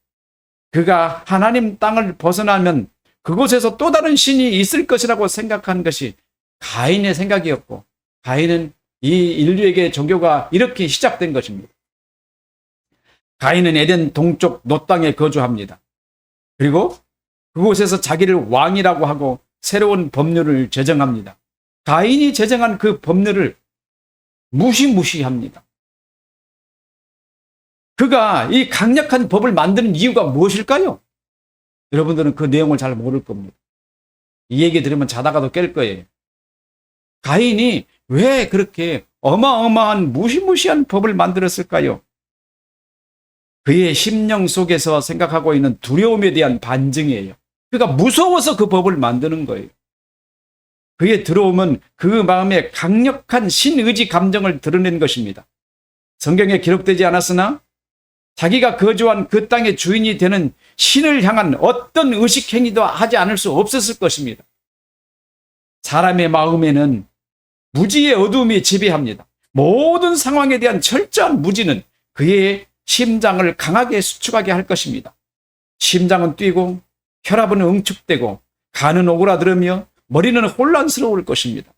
그가 하나님 땅을 벗어나면 그곳에서 또 다른 신이 있을 것이라고 생각한 것이 가인의 생각이었고 가인은 이 인류에게 종교가 이렇게 시작된 것입니다. 가인은 에덴 동쪽 노 땅에 거주합니다. 그리고 그곳에서 자기를 왕이라고 하고 새로운 법률을 제정합니다. 가인이 제정한 그 법률을 무시합니다. 그가 이 강력한 법을 만드는 이유가 무엇일까요? 여러분들은 그 내용을 잘 모를 겁니다. 이 얘기 들으면 자다가도 깰 거예요. 가인이 왜 그렇게 어마어마한 무시무시한 법을 만들었을까요? 그의 심령 속에서 생각하고 있는 두려움에 대한 반증이에요. 그가 무서워서 그 법을 만드는 거예요. 그의 두려움은 그 마음에 강력한 신의지 감정을 드러낸 것입니다. 성경에 기록되지 않았으나 자기가 거주한 그 땅의 주인이 되는 신을 향한 어떤 의식 행위도 하지 않을 수 없었을 것입니다. 사람의 마음에는 무지의 어두움이 지배합니다. 모든 상황에 대한 철저한 무지는 그의 심장을 강하게 수축하게 할 것입니다. 심장은 뛰고 혈압은 응축되고 간은 오그라들으며 머리는 혼란스러울 것입니다.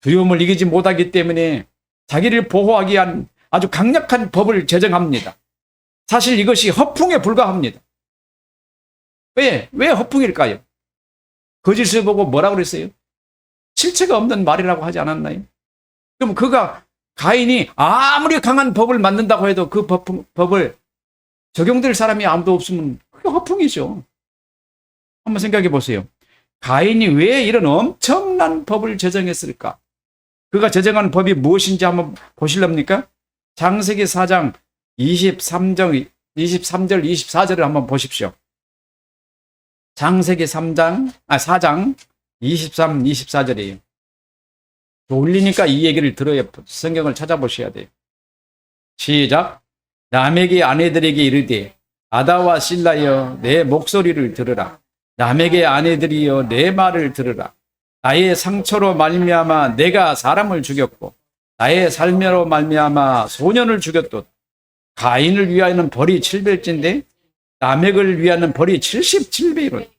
두려움을 이기지 못하기 때문에 자기를 보호하기 위한 아주 강력한 법을 제정합니다. 사실 이것이 허풍에 불과합니다. 왜 허풍일까요? 거짓을 보고 뭐라고 그랬어요? 실체가 없는 말이라고 하지 않았나요? 그럼 가인이 아무리 강한 법을 만든다고 해도 그 법을 적용될 사람이 아무도 없으면 그게 허풍이죠. 한번 생각해 보세요. 가인이 왜 이런 엄청난 법을 제정했을까? 그가 제정한 법이 무엇인지 한번 보실랍니까? 창세기 4장 23절 24절을 한번 보십시오. 창세기 4장 23, 24절이에요. 졸리니까 이 얘기를 들어야 성경을 찾아보셔야 돼요. 시작. 남에게 아내들에게 이르되 아다와 실라여 내 목소리를 들으라. 남에게 아내들이여 내 말을 들으라. 나의 상처로 말미암아 내가 사람을 죽였고 나의 살매로 말미암아 소년을 죽였도다. 가인을 위하여는 벌이 7배일진데 라멕을 위하여는 벌이 77배이로다.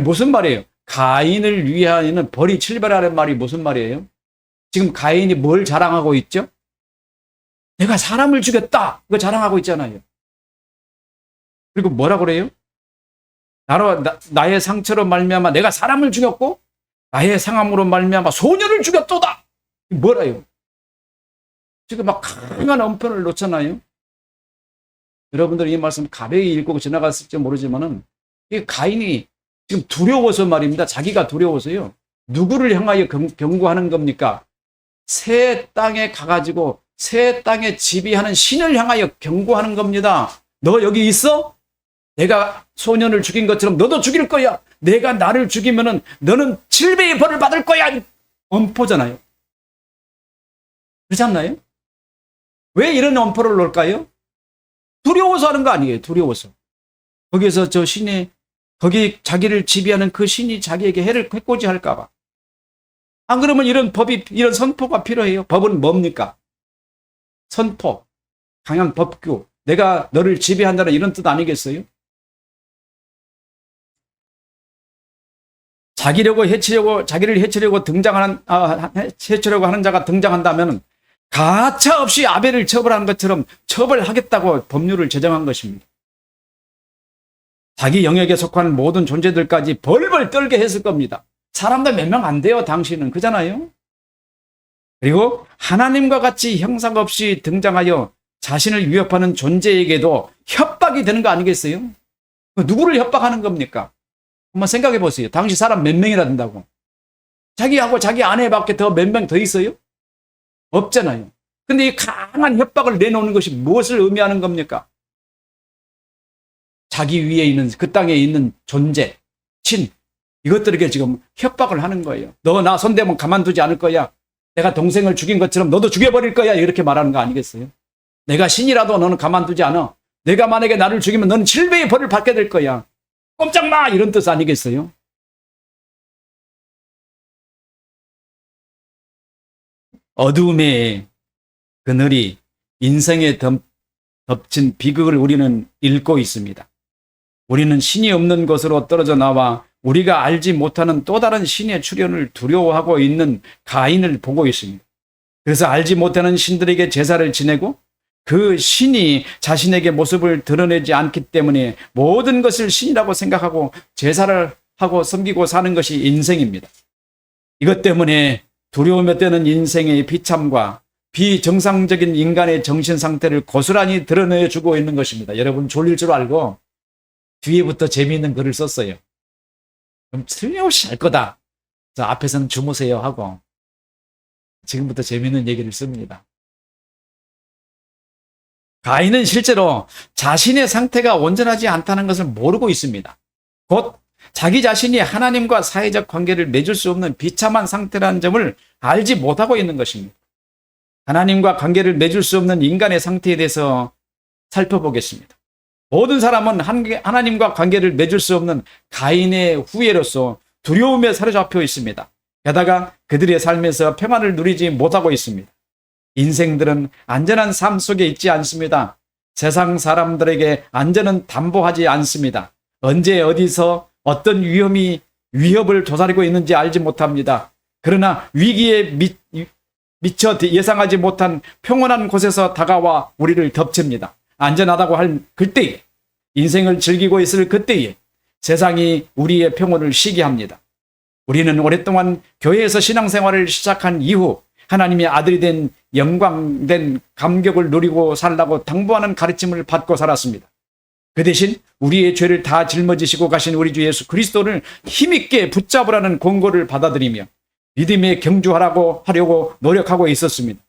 무슨 말이에요? 가인을 위하여는 벌이 7배라는 말이 무슨 말이에요? 지금 가인이 뭘 자랑하고 있죠? 내가 사람을 죽였다. 그거 자랑하고 있잖아요. 그리고 뭐라 그래요? 나의 상처로 말미암아 내가 사람을 죽였고 나의 상함으로 말미암아 소년을 죽였도다. 뭐라요? 지금 막 강한 엄편을 놓잖아요. 여러분들 이 말씀 가벼이 읽고 지나갔을지 모르지만은 이 가인이 지금 두려워서 말입니다. 자기가 두려워서요. 누구를 향하여 경고하는 겁니까? 새 땅에 가가지고 새 땅에 지배하는 신을 향하여 경고하는 겁니다. 너 여기 있어? 내가 소년을 죽인 것처럼 너도 죽일 거야. 내가 나를 죽이면은 너는 7배의 벌을 받을 거야. 엄포잖아요. 그렇지 않나요? 왜 이런 엄포를 놓을까요? 두려워서 하는 거 아니에요. 두려워서. 거기에서 저 신이 거기 자기를 지배하는 그 신이 자기에게 해코지 할까 봐. 안 그러면 이런 선포가 필요해요. 법은 뭡니까? 선포, 강한 법규. 내가 너를 지배한다는 이런 뜻 아니겠어요? 자기를 해치려고 해치려고 하는 자가 등장한다면 가차 없이 아벨을 처벌하는 것처럼 처벌하겠다고 법률을 제정한 것입니다. 자기 영역에 속한 모든 존재들까지 벌벌 떨게 했을 겁니다. 사람들 몇 명 안 돼요, 당신은. 그잖아요? 그리고 하나님과 같이 형상 없이 등장하여 자신을 위협하는 존재에게도 협박이 되는 거 아니겠어요? 누구를 협박하는 겁니까? 한번 생각해 보세요. 당시 사람 몇 명이나 된다고? 자기하고 자기 아내밖에 더 몇 명 더 있어요? 없잖아요. 근데 이 강한 협박을 내놓는 것이 무엇을 의미하는 겁니까? 자기 위에 있는 그 땅에 있는 존재, 신, 이것들에게 지금 협박을 하는 거예요. 너 나 손대면 가만두지 않을 거야. 내가 동생을 죽인 것처럼 너도 죽여버릴 거야. 이렇게 말하는 거 아니겠어요? 내가 신이라도 너는 가만두지 않아. 내가 만약에 나를 죽이면 너는 7배의 벌을 받게 될 거야. 꼼짝 마! 이런 뜻 아니겠어요? 어두움의 그늘이 인생에 덮친 비극을 우리는 읽고 있습니다. 우리는 신이 없는 곳으로 떨어져 나와 우리가 알지 못하는 또 다른 신의 출현을 두려워하고 있는 가인을 보고 있습니다. 그래서 알지 못하는 신들에게 제사를 지내고 그 신이 자신에게 모습을 드러내지 않기 때문에 모든 것을 신이라고 생각하고 제사를 하고 섬기고 사는 것이 인생입니다. 이것 때문에 두려움에 떠는 인생의 비참과 비정상적인 인간의 정신 상태를 고스란히 드러내주고 있는 것입니다. 여러분 졸릴 줄 알고 뒤에부터 재미있는 글을 썼어요. 그럼 틀림없이 할 거다. 저 앞에서는 주무세요 하고 지금부터 재미있는 얘기를 씁니다. 가인은 실제로 자신의 상태가 온전하지 않다는 것을 모르고 있습니다. 곧 자기 자신이 하나님과 사회적 관계를 맺을 수 없는 비참한 상태라는 점을 알지 못하고 있는 것입니다. 하나님과 관계를 맺을 수 없는 인간의 상태에 대해서 살펴보겠습니다. 모든 사람은 하나님과 관계를 맺을 수 없는 가인의 후예로서 두려움에 사로잡혀 있습니다. 게다가 그들의 삶에서 평안을 누리지 못하고 있습니다. 인생들은 안전한 삶 속에 있지 않습니다. 세상 사람들에게 안전은 담보하지 않습니다. 언제 어디서 어떤 위협을 도사리고 있는지 알지 못합니다. 그러나 위기에 미처 예상하지 못한 평온한 곳에서 다가와 우리를 덮칩니다. 안전하다고 할 그때에, 인생을 즐기고 있을 그때에 세상이 우리의 평온을 시기합니다. 우리는 오랫동안 교회에서 신앙생활을 시작한 이후 하나님의 아들이 된 영광된 감격을 누리고 살라고 당부하는 가르침을 받고 살았습니다. 그 대신 우리의 죄를 다 짊어지시고 가신 우리 주 예수 그리스도를 힘있게 붙잡으라는 권고를 받아들이며 믿음에 경주하려고 노력하고 있었습니다.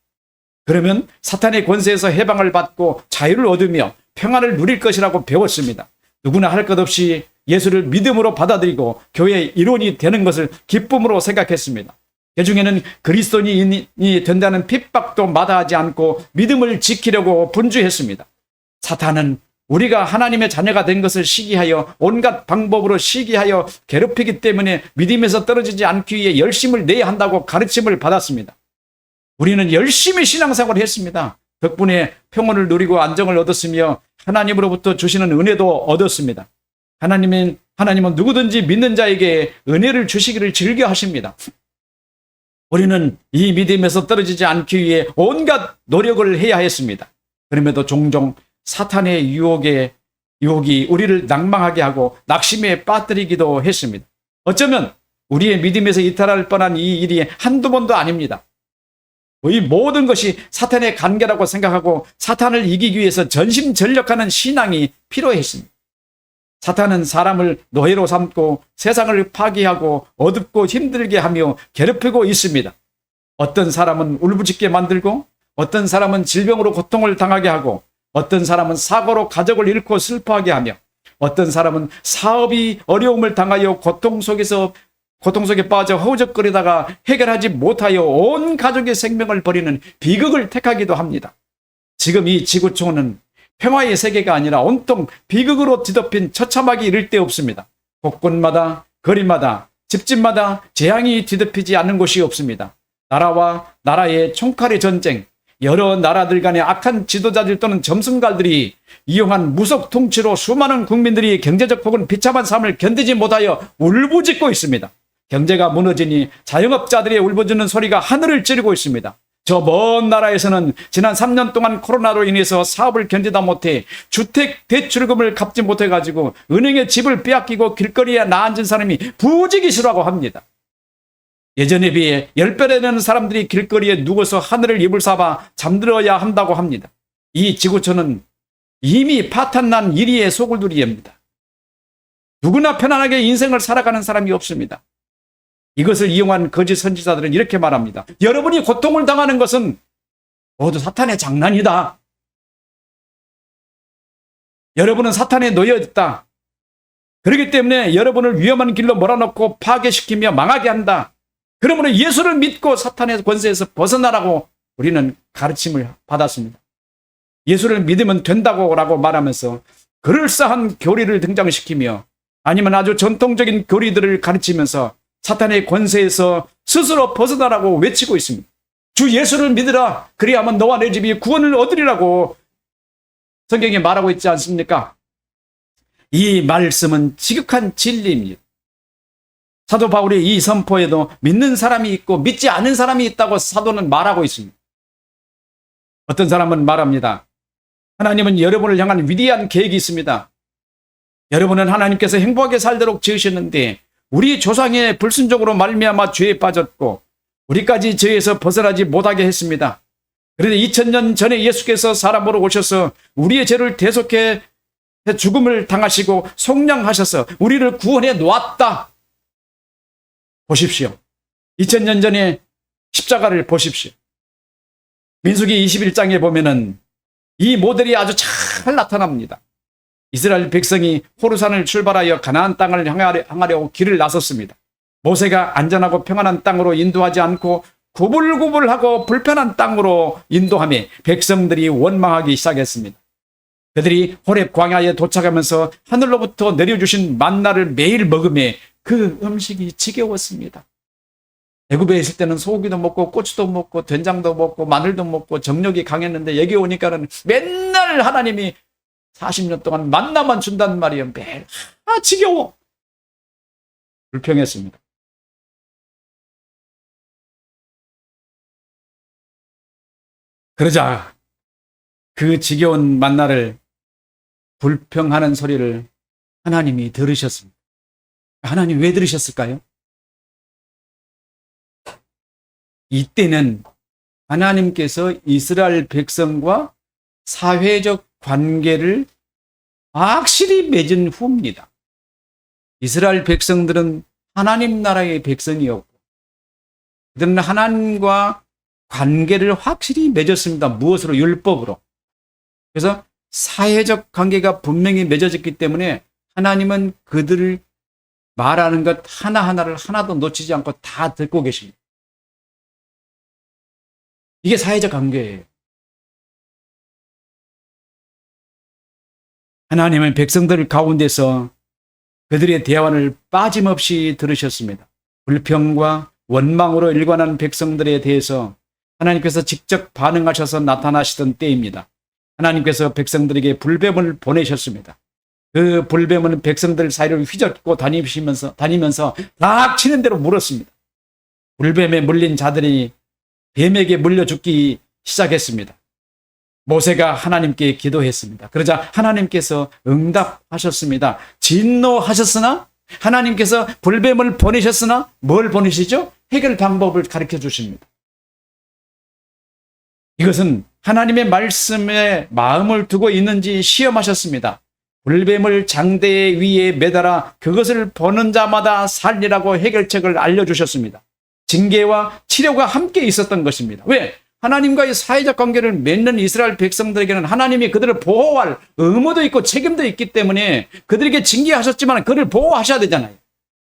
그러면 사탄의 권세에서 해방을 받고 자유를 얻으며 평안을 누릴 것이라고 배웠습니다. 누구나 할 것 없이 예수를 믿음으로 받아들이고 교회의 일원이 되는 것을 기쁨으로 생각했습니다. 그중에는 그리스도인이 된다는 핍박도 마다하지 않고 믿음을 지키려고 분주했습니다. 사탄은 우리가 하나님의 자녀가 된 것을 시기하여 온갖 방법으로 시기하여 괴롭히기 때문에 믿음에서 떨어지지 않기 위해 열심을 내야 한다고 가르침을 받았습니다. 우리는 열심히 신앙생활을 했습니다. 덕분에 평온을 누리고 안정을 얻었으며 하나님으로부터 주시는 은혜도 얻었습니다. 하나님은 누구든지 믿는 자에게 은혜를 주시기를 즐겨 하십니다. 우리는 이 믿음에서 떨어지지 않기 위해 온갖 노력을 해야 했습니다. 그럼에도 종종 사탄의 유혹이 우리를 낭망하게 하고 낙심에 빠뜨리기도 했습니다. 어쩌면 우리의 믿음에서 이탈할 뻔한 이 일이 한두 번도 아닙니다. 이 모든 것이 사탄의 관계라고 생각하고 사탄을 이기기 위해서 전심전력하는 신앙이 필요했습니다. 사탄은 사람을 노예로 삼고 세상을 파괴하고 어둡고 힘들게 하며 괴롭히고 있습니다. 어떤 사람은 울부짖게 만들고 어떤 사람은 질병으로 고통을 당하게 하고 어떤 사람은 사고로 가족을 잃고 슬퍼하게 하며 어떤 사람은 사업이 어려움을 당하여 고통 속에 빠져 허우적거리다가 해결하지 못하여 온 가족의 생명을 버리는 비극을 택하기도 합니다. 지금 이 지구촌은 평화의 세계가 아니라 온통 비극으로 뒤덮인 처참하기 이를 데 없습니다. 곳곳마다 거리마다 집집마다 재앙이 뒤덮이지 않는 곳이 없습니다. 나라와 나라의 총칼의 전쟁, 여러 나라들 간의 악한 지도자들 또는 점성가들이 이용한 무속 통치로 수많은 국민들이 경제적 혹은 비참한 삶을 견디지 못하여 울부짖고 있습니다. 경제가 무너지니 자영업자들의 울부짖는 소리가 하늘을 찌르고 있습니다. 저 먼 나라에서는 지난 3년 동안 코로나로 인해서 사업을 견디다 못해 주택 대출금을 갚지 못해가지고 은행에 집을 빼앗기고 길거리에 나앉은 사람이 부지기 싫어하고 합니다. 예전에 비해 10배나 되는 사람들이 길거리에 누워서 하늘을 이불 사봐 잠들어야 한다고 합니다. 이 지구촌은 이미 파탄난 이리의 소굴들이입니다. 누구나 편안하게 인생을 살아가는 사람이 없습니다. 이것을 이용한 거짓 선지자들은 이렇게 말합니다. 여러분이 고통을 당하는 것은 모두 사탄의 장난이다. 여러분은 사탄의 노예였다. 그렇기 때문에 여러분을 위험한 길로 몰아넣고 파괴시키며 망하게 한다. 그러므로 예수를 믿고 사탄의 권세에서 벗어나라고 우리는 가르침을 받았습니다. 예수를 믿으면 된다고 라고 말하면서 그럴싸한 교리를 등장시키며 아니면 아주 전통적인 교리들을 가르치면서 사탄의 권세에서 스스로 벗어나라고 외치고 있습니다. 주 예수를 믿으라. 그리하면 너와 내 집이 구원을 얻으리라고 성경에 말하고 있지 않습니까? 이 말씀은 지극한 진리입니다. 사도 바울의 이 선포에도 믿는 사람이 있고 믿지 않은 사람이 있다고 사도는 말하고 있습니다. 어떤 사람은 말합니다. 하나님은 여러분을 향한 위대한 계획이 있습니다. 여러분은 하나님께서 행복하게 살도록 지으셨는데 우리 조상의 불순종으로 말미암아 죄에 빠졌고 우리까지 죄에서 벗어나지 못하게 했습니다. 그런데 2000년 전에 예수께서 사람으로 오셔서 우리의 죄를 대속해 죽음을 당하시고 속량하셔서 우리를 구원해 놓았다. 보십시오. 2000년 전에 십자가를 보십시오. 민수기 21장에 보면은 이 모델이 아주 잘 나타납니다. 이스라엘 백성이 호르산을 출발하여 가나안 땅을 향하려고 길을 나섰습니다. 모세가 안전하고 평안한 땅으로 인도하지 않고 구불구불하고 불편한 땅으로 인도하며 백성들이 원망하기 시작했습니다. 그들이 호렙 광야에 도착하면서 하늘로부터 내려주신 만나를 매일 먹으며 그 음식이 지겨웠습니다. 애굽에 있을 때는 소고기도 먹고 고추도 먹고 된장도 먹고 마늘도 먹고 정력이 강했는데 여기 오니까는 맨날 하나님이 40년 동안 만나만 준단 말이에요. 매일 지겨워. 불평했습니다. 그러자 그 지겨운 만나를 불평하는 소리를 하나님이 들으셨습니다. 하나님 왜 들으셨을까요? 이때는 하나님께서 이스라엘 백성과 사회적 관계를 확실히 맺은 후입니다. 이스라엘 백성들은 하나님 나라의 백성이었고 그들은 하나님과 관계를 확실히 맺었습니다. 무엇으로? 율법으로. 그래서 사회적 관계가 분명히 맺어졌기 때문에 하나님은 그들을 말하는 것 하나하나를 하나도 놓치지 않고 다 듣고 계십니다. 이게 사회적 관계예요. 하나님은 백성들 가운데서 그들의 대화를 빠짐없이 들으셨습니다. 불평과 원망으로 일관한 백성들에 대해서 하나님께서 직접 반응하셔서 나타나시던 때입니다. 하나님께서 백성들에게 불뱀을 보내셨습니다. 그 불뱀은 백성들 사이를 휘젓고 다니면서 닥치는 대로 물었습니다. 불뱀에 물린 자들이 뱀에게 물려 죽기 시작했습니다. 모세가 하나님께 기도했습니다. 그러자 하나님께서 응답하셨습니다. 진노하셨으나 하나님께서 불뱀을 보내셨으나 뭘 보내시죠? 해결 방법을 가르쳐 주십니다. 이것은 하나님의 말씀에 마음을 두고 있는지 시험하셨습니다. 불뱀을 장대 위에 매달아 그것을 보는 자마다 살리라고 해결책을 알려주셨습니다. 징계와 치료가 함께 있었던 것입니다. 왜? 하나님과의 사회적 관계를 맺는 이스라엘 백성들에게는 하나님이 그들을 보호할 의무도 있고 책임도 있기 때문에 그들에게 징계하셨지만 그들을 보호하셔야 되잖아요.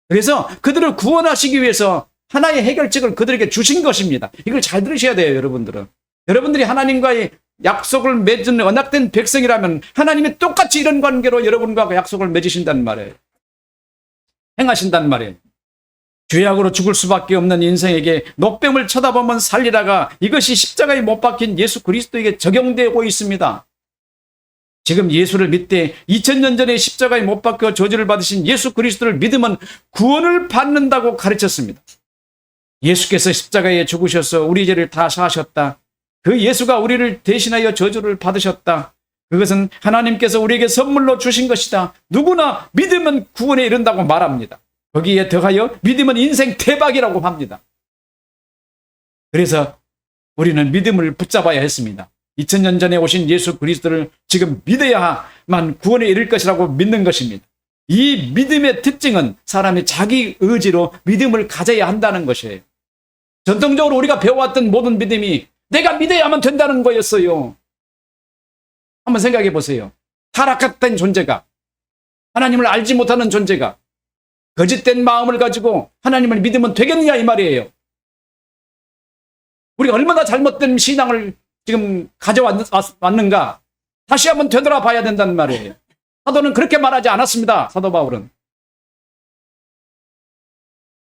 그래서 그들을 구원하시기 위해서 하나의 해결책을 그들에게 주신 것입니다. 이걸 잘 들으셔야 돼요, 여러분들은. 여러분들이 하나님과의 약속을 맺은 언약된 백성이라면 하나님이 똑같이 이런 관계로 여러분과 약속을 맺으신다는 말이에요. 행하신다는 말이에요. 죄악으로 죽을 수밖에 없는 인생에게 노뱀을 쳐다보면 살리라가 이것이 십자가에 못 박힌 예수 그리스도에게 적용되고 있습니다. 지금 예수를 믿되 2000년 전에 십자가에 못 박혀 저주를 받으신 예수 그리스도를 믿으면 구원을 받는다고 가르쳤습니다. 예수께서 십자가에 죽으셔서 우리 죄를 다 사하셨다. 그 예수가 우리를 대신하여 저주를 받으셨다. 그것은 하나님께서 우리에게 선물로 주신 것이다. 누구나 믿으면 구원에 이른다고 말합니다. 거기에 더하여 믿으면 인생 대박이라고 합니다. 그래서 우리는 믿음을 붙잡아야 했습니다. 2000년 전에 오신 예수 그리스도를 지금 믿어야만 구원에 이를 것이라고 믿는 것입니다. 이 믿음의 특징은 사람의 자기 의지로 믿음을 가져야 한다는 것이에요. 전통적으로 우리가 배워왔던 모든 믿음이 내가 믿어야만 된다는 거였어요. 한번 생각해 보세요. 타락했던 존재가, 하나님을 알지 못하는 존재가 거짓된 마음을 가지고 하나님을 믿으면 되겠느냐 이 말이에요. 우리가 얼마나 잘못된 신앙을 지금 가져왔는가 다시 한번 되돌아봐야 된다는 말이에요. 사도는 그렇게 말하지 않았습니다. 사도 바울은.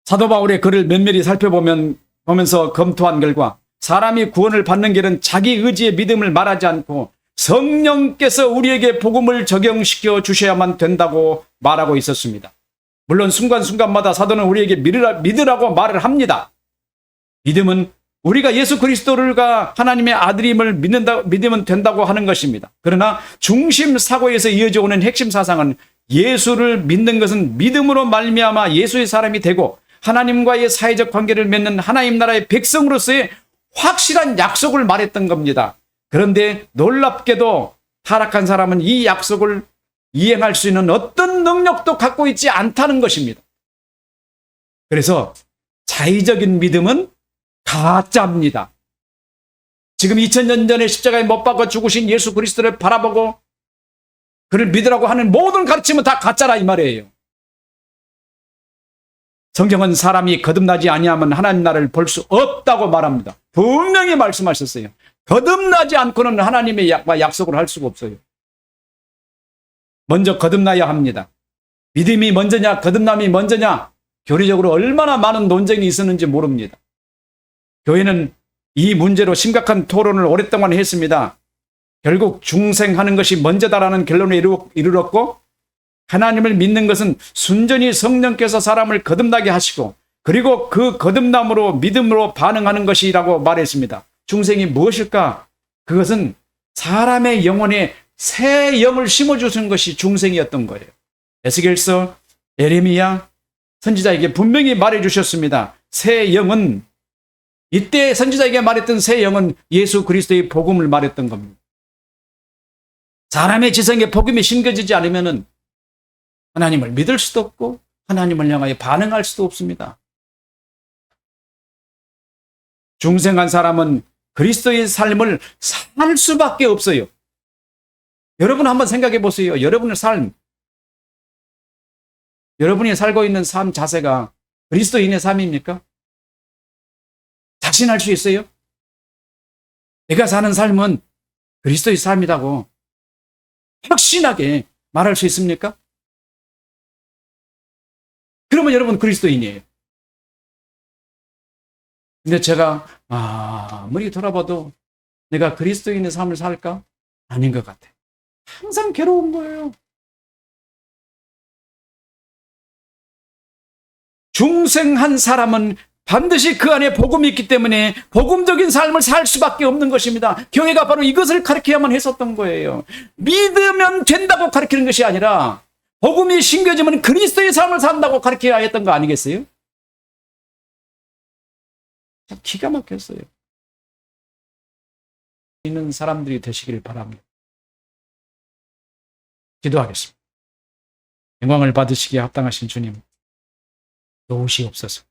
사도 바울의 글을 면밀히 살펴보면서 검토한 결과 사람이 구원을 받는 길은 자기 의지의 믿음을 말하지 않고 성령께서 우리에게 복음을 적용시켜 주셔야만 된다고 말하고 있었습니다. 물론 순간순간마다 사도는 우리에게 믿으라고 말을 합니다. 믿음은 우리가 예수 그리스도가 하나님의 아들임을 믿으면 된다고 하는 것입니다. 그러나 중심 사고에서 이어져 오는 핵심 사상은 예수를 믿는 것은 믿음으로 말미암아 예수의 사람이 되고 하나님과의 사회적 관계를 맺는 하나님 나라의 백성으로서의 확실한 약속을 말했던 겁니다. 그런데 놀랍게도 타락한 사람은 이 약속을 이행할 수 있는 어떤 능력도 갖고 있지 않다는 것입니다. 그래서 자의적인 믿음은 가짜입니다. 지금 2000년 전에 십자가에 못 박아 죽으신 예수 그리스도를 바라보고 그를 믿으라고 하는 모든 가르침은 다 가짜라 이 말이에요. 성경은 사람이 거듭나지 아니하면 하나님 나라를 볼 수 없다고 말합니다. 분명히 말씀하셨어요. 거듭나지 않고는 하나님의 약속을 할 수가 없어요. 먼저 거듭나야 합니다. 믿음이 먼저냐 거듭남이 먼저냐 교리적으로 얼마나 많은 논쟁이 있었는지 모릅니다. 교회는 이 문제로 심각한 토론을 오랫동안 했습니다. 결국 중생하는 것이 먼저다라는 결론에 이르렀고 하나님을 믿는 것은 순전히 성령께서 사람을 거듭나게 하시고 그리고 그 거듭남으로 믿음으로 반응하는 것이라고 말했습니다. 중생이 무엇일까? 그것은 사람의 영혼에 새 영을 심어주신 것이 중생이었던 거예요. 에스겔서, 에레미야 선지자에게 분명히 말해주셨습니다. 새 영은 이때 선지자에게 말했던 새 영은 예수 그리스도의 복음을 말했던 겁니다. 사람의 지성에 복음이 심겨지지 않으면 하나님을 믿을 수도 없고 하나님을 향하여 반응할 수도 없습니다. 중생한 사람은 그리스도의 삶을 살 수밖에 없어요. 여러분 한번 생각해 보세요. 여러분의 삶, 여러분이 살고 있는 삶 자세가 그리스도인의 삶입니까? 자신할 수 있어요? 내가 사는 삶은 그리스도의 삶이라고 확신하게 말할 수 있습니까? 그러면 여러분 그리스도인이에요. 근데 제가 아무리 돌아봐도 내가 그리스도인의 삶을 살까? 아닌 것 같아. 항상 괴로운 거예요. 중생한 사람은 반드시 그 안에 복음이 있기 때문에 복음적인 삶을 살 수밖에 없는 것입니다. 교회가 바로 이것을 가르쳐야만 했었던 거예요. 믿으면 된다고 가르치는 것이 아니라 복음이 심겨지면 그리스도의 삶을 산다고 가르쳐야 했던 거 아니겠어요? 참 기가 막혔어요. 있는 사람들이 되시길 바랍니다. 기도하겠습니다. 영광을 받으시기에 합당하신 주님, 도우시옵소서.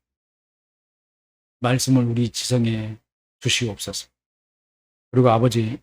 말씀을 우리 지성에 주시옵소서. 그리고 아버지,